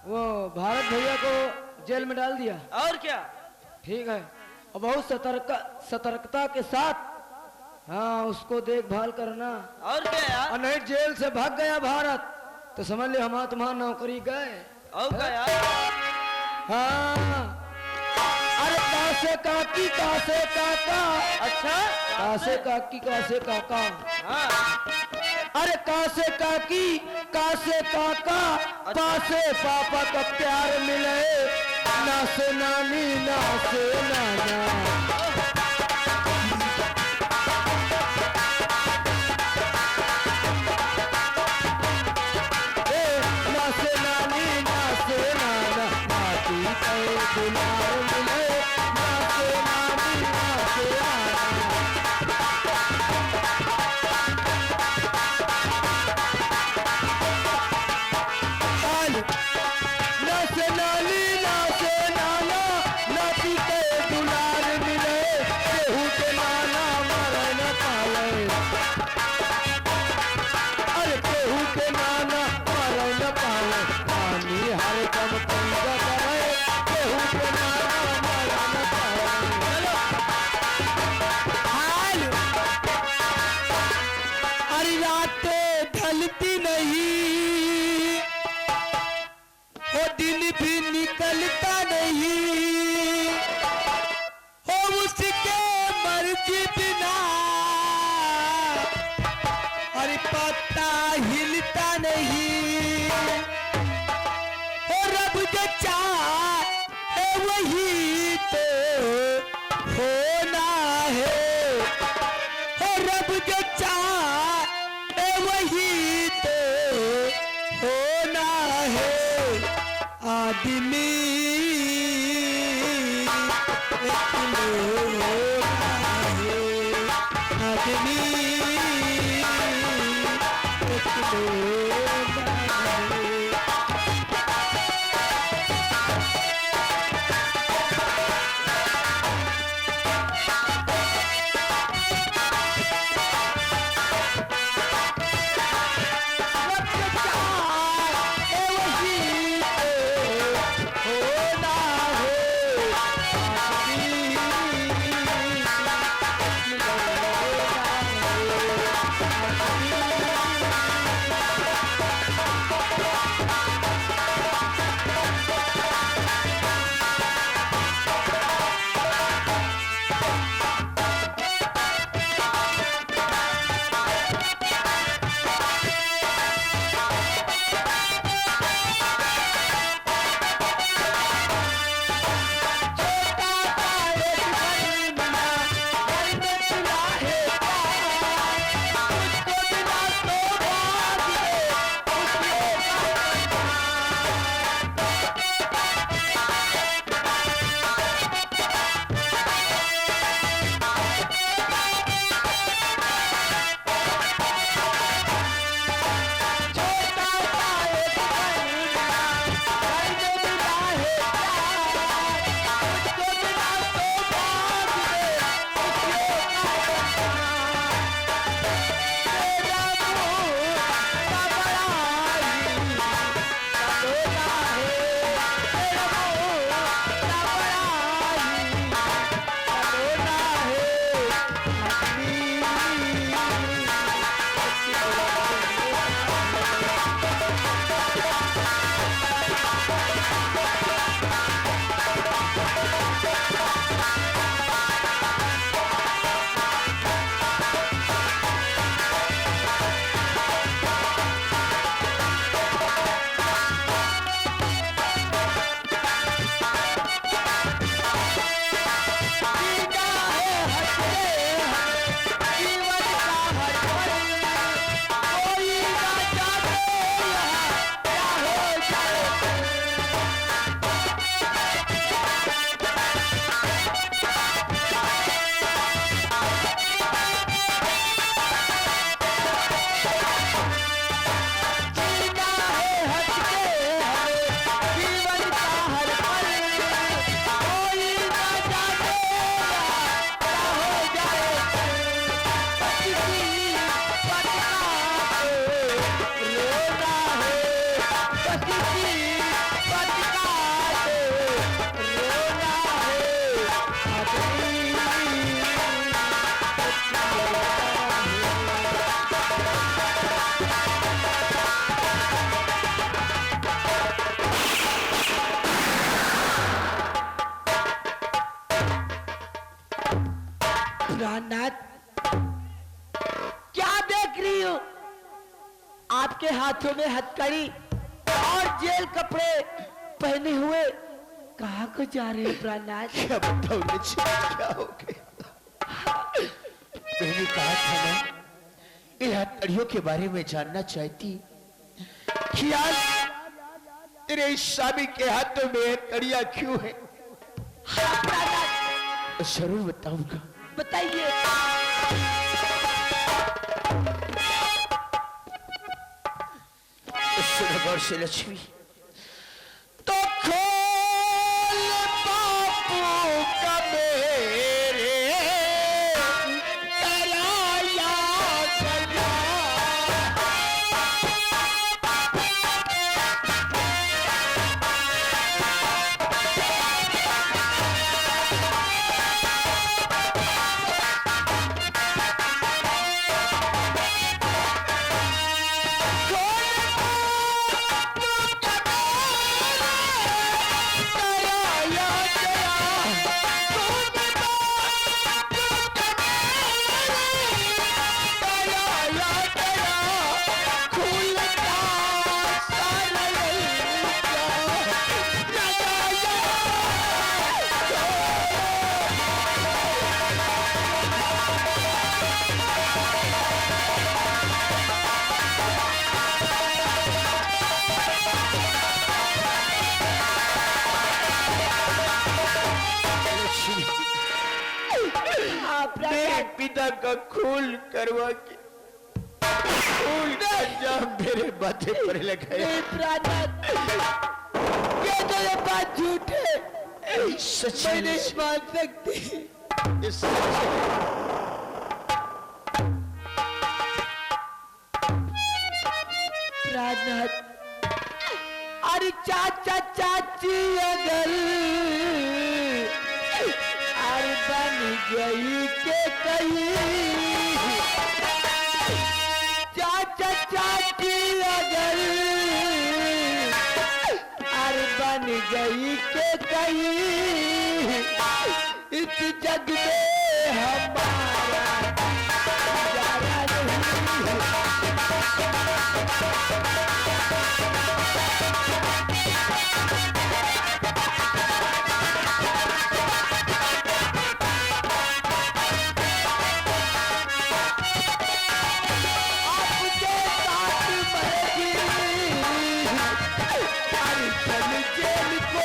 वो भारत भैया को जेल में डाल दिया। और क्या? ठीक है, और बहुत सतर्कता के साथ हाँ उसको देखभाल करना। और क्या यार? और नहीं जेल से भाग गया भारत तो समझ ले हम तुम्हारा नौकरी गए। और क्या यार? हाँ अरे कासे काकी कासे काका। अच्छा कासे काकी कासे काका। हाँ अरे कासे काकी कासे काका पासे पापा का प्यार मिले ना से नानी ना से नाना। ना से नानी ना से नाना नाती के दुलार मिले ना से नानी ना से नाना। ना से नानी ना से नाना नाती के दुलार मिले केहू के नाना मर न पावे। अरे केहू के नाना मर न पावे नानी हर कम पंगा करे केहू के नाना मर न पावे। हाल अरे रातें ढलती नहीं वो दिन भी निकलता नहीं हो उसके मर्जी बिना हर पत्ता हिलता नहीं हो रब जो चाहे वही तो होना है हो रब जो चाहे वही तो होना है। आदमी एक होना है आदमी एक होना है। आपके हाथों में हथकड़ी और जेल कपड़े पहने हुए कहाँ को जा रहे हैं प्राणनाथ? क्या बताऊं लक्ष्मी, क्या हो गया? मैंने कहा था ना, इन हथकड़ियों के बारे में जानना चाहती कि आज तेरे इस स्वामी के हाथों में हथकड़ियां क्यों है? हाँ प्राणनाथ, जरूर बताऊंगा। बताइए। सुनो गौर से लक्ष्मी, तो खोल बापू का मेरे तराया गया। मेरे पिता का खून करवा के खून का अंजाम मेरे माथे पर लगाया। नहीं प्राणनाथ, ये तो ये बात झूठ है। सच मैं नहीं मान सकती। ये सच है। प्राणनाथ, अरे चाचा चाची अगर अरे बन गई के कहीं, चाचा चाची अगर अरे बन गई के कहीं, इस जग में हमारा गुजारा नहीं। आपके साथ मरेगी, अरे चल जेल को। आपके साथ मरेगी, अरे चल जेल को।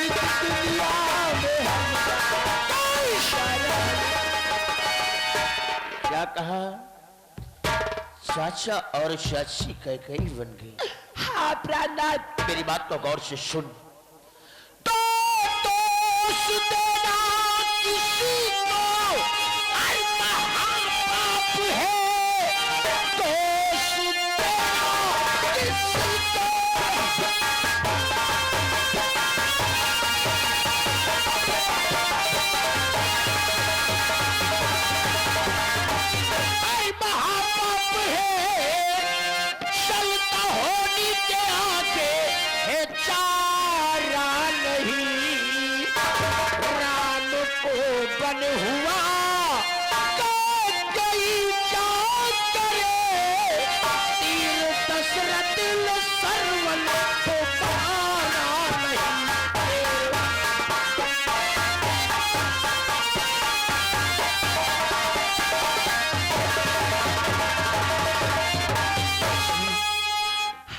इस दुनिया में हम क्या कहा? चाचा और चाची कई बन गई। हाँ प्राणनाथ, मेरी बात को गौर से सुन। तो दोष देना किसी को अरे महापाप है। दोष देना किसी को अरे महापाप है। चलता होनी के आगे है चारा नहीं। राम को बन हुआ तो गई क्या करे। तीर दशरथ सर्वन को बहाना नहीं।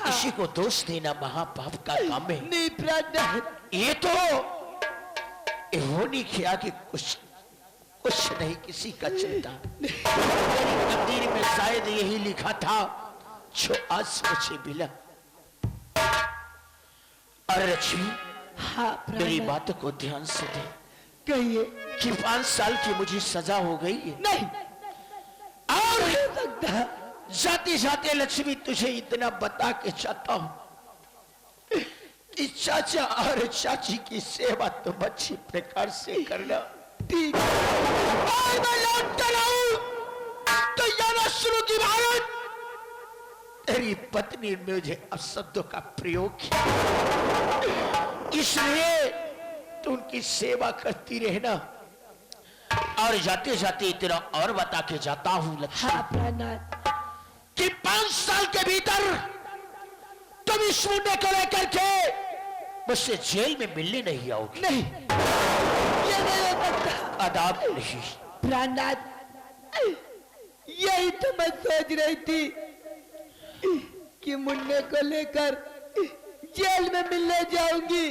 किसी को दोष देना महापाप का काम है। नहीं प्राणनाथ, ये तो होनी के आगे कुछ नहीं किसी का चलता। मेरी तकदीर में शायद यही लिखा था जो आज मुझे मिला। और लक्ष्मी, हाँ मेरी प्राणनाथ, बात को ध्यान से दे कहिए। कि 5 साल की मुझे सजा हो गई है। नहीं और हो सकता। जाते जाते लक्ष्मी तुझे इतना बता के चाहता हूं कि चाचा और चाची की सेवा तुम अच्छी प्रकार से करना। ठीक है। और मैं लौट कर आऊं तो याना शुरू की भारत मेरी पत्नी ने मुझे अपशब्दों का प्रयोग किया, इसलिए तू उनकी सेवा करती रहना। और जाते जाते तेरा और बता के जाता हूं लक्ष्मी, हाँ प्राणनाथ, कि 5 साल के भीतर तुम इस मुन्ने को लेकर के मुझसे जेल में मिलने नहीं आओगी। नहीं, ये नहीं हो सकता आदाब नहीं। प्राणनाथ। यही तो मैं सोच रही थी कि मुन्ने को लेकर जेल में मिलने जाऊंगी।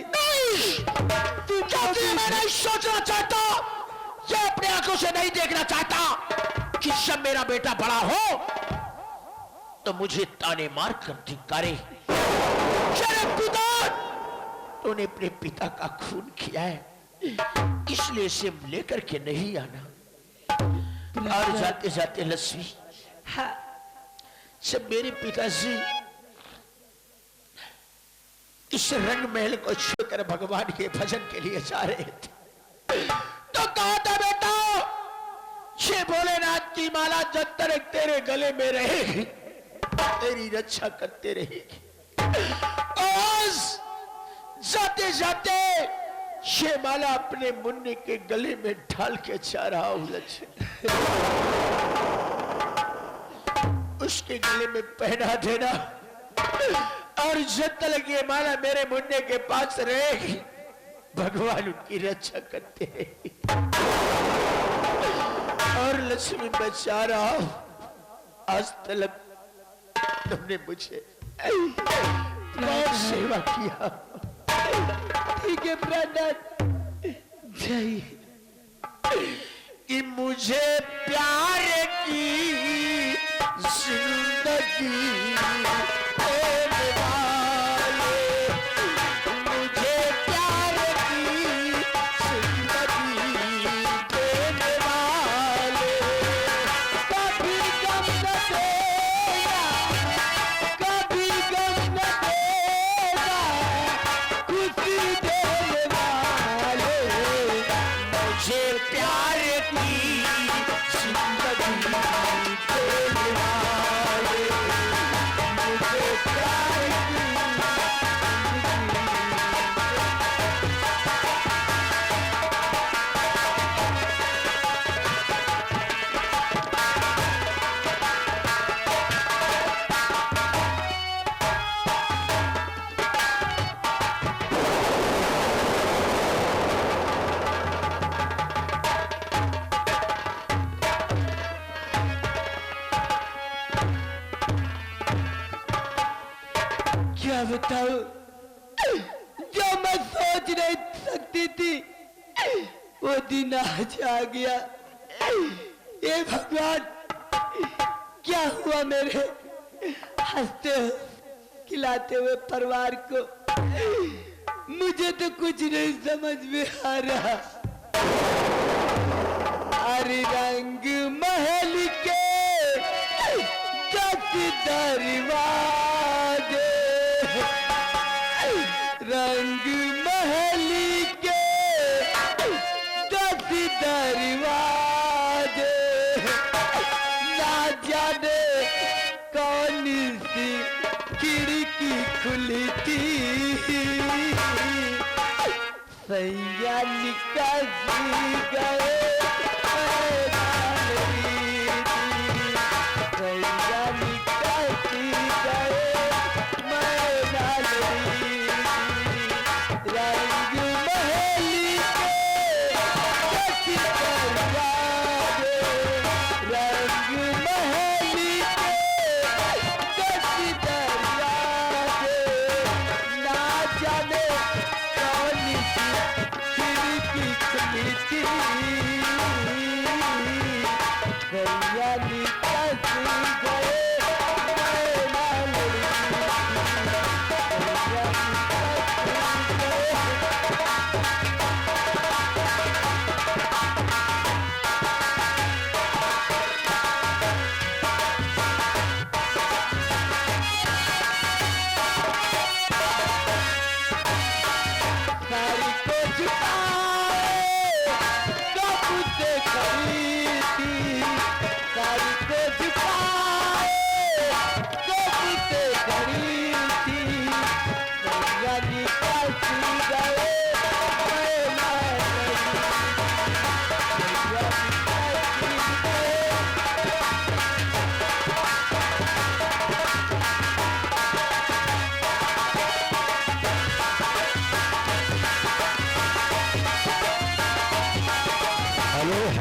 तू चाहती, मैं नहीं सोचना चाहता, ये अपने आंखों से नहीं देखना चाहता कि जब मेरा बेटा बड़ा हो तो मुझे ताने मार कर धिक्कारे, पिता तूने अपने पिता का खून किया है, इसलिए इसे लेकर के नहीं आना। और जाते जाते लक्ष्मी, हाँ, जब मेरे पिताजी इस रंग महल को छोड़कर भगवान के भजन के लिए जा रहे थे, तो कहा था बेटा, ये भोलेनाथ की माला जब तक तेरे गले में रहेगी तेरी रक्षा करते रहेगी। आज जाते जाते ये माला अपने मुन्ने के गले में ढाल के जा रहा हूं लक्ष्मी, उसके गले में पहना देना। और जब तक ये माला मेरे मुन्ने के पास रहेगी भगवान उनकी रक्षा करते हैं। और लक्ष्मी मैं चाह रहा हूं, आज तक तुमने मुझे बहुत सेवा किया। ठीक है प्राणनाथ, जय। कि मुझे प्यार की जिंदगी देने वाले, मुझे प्यार की जिंदगी देने वाले, कभी गम न देना, कभी गम न देना, खुशी देने वाले, मुझे प्यार की जिंदगी देने वाले, मुझे प्यार की क्या बताऊं, जो मैं सोच नहीं सकती थी वो दिन आज आ गया। ये भगवान, क्या हुआ मेरे हंसते खिलाते हुए परिवार को? मुझे तो कुछ नहीं समझ में आ रहा। हरी रंग महल के 10 दरवाजे, रंग महल के 10 दरवाजे, ना जाने कौन सी खिड़की खुली थी, सैया निकल गए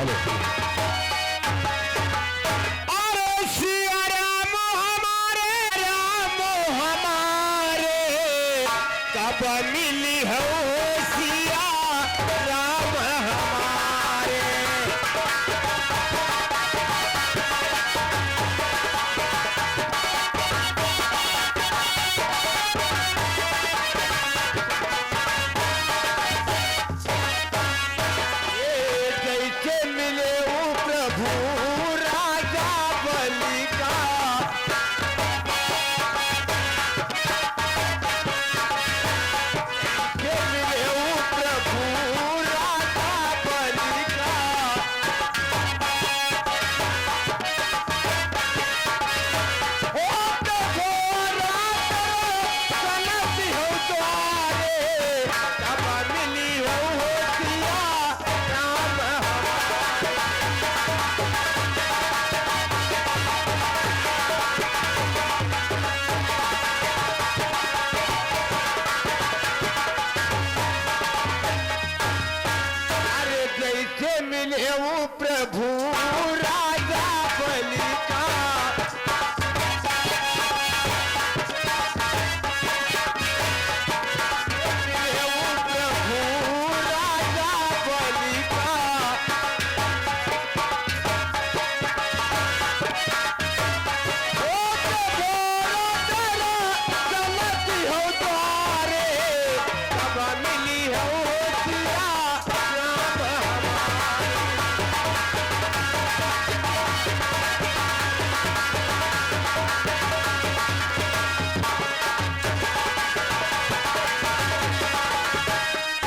हेलो अरे सिया राम हमारे कब मिली हो सिया राम हमारे कैसे मिले वो प्रभु राजा बलि का कैसे मिले वो प्रभु राजा बलि का ओ प्रभु राजा चलती हो द्वारे कब मिली हो सिया राम अरे जैसे मिले वो प्रभु राजा बलि का मिले वो प्रभु राजा बलि का ओ प्रभु राजा चलती हो द्वारे कब मिली हो सिया राम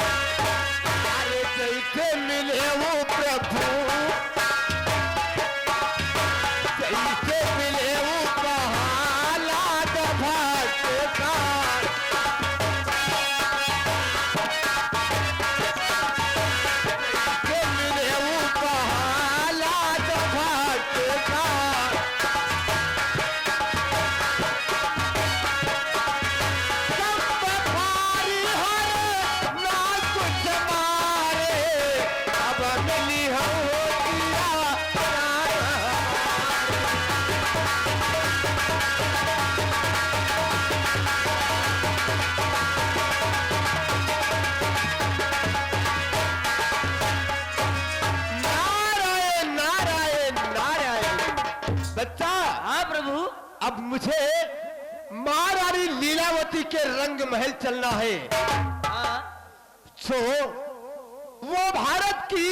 अरे कैसे मिले वो प्रभु कैसे मिले वो प्रहलाद भक्त का कैसे मिले वो प्रहलाद भक्त का भारी हर ना कुछ मारे अब मिली हो सिया राम नारायण नारायण नारायण बच्चा हाँ प्रभु। अब मुझे महारानी लीलावती के रंग महल चलना है हाँ सो वो भारत की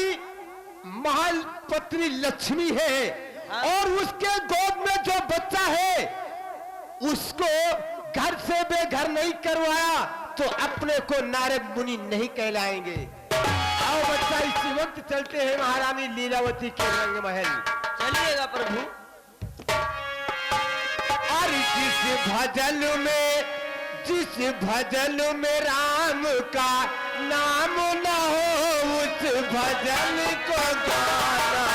महल पत्नी लक्ष्मी है और उसके गोद में जो बच्चा है उसको घर से बेघर नहीं करवाया तो अपने को नारद मुनि नहीं कहलाएंगे। आओ बच्चा इस वक्त चलते हैं महारानी लीलावती के रंग महल। चलिएगा प्रभु। और जिस भजन में राम का नाम न हो उस भजन को गाना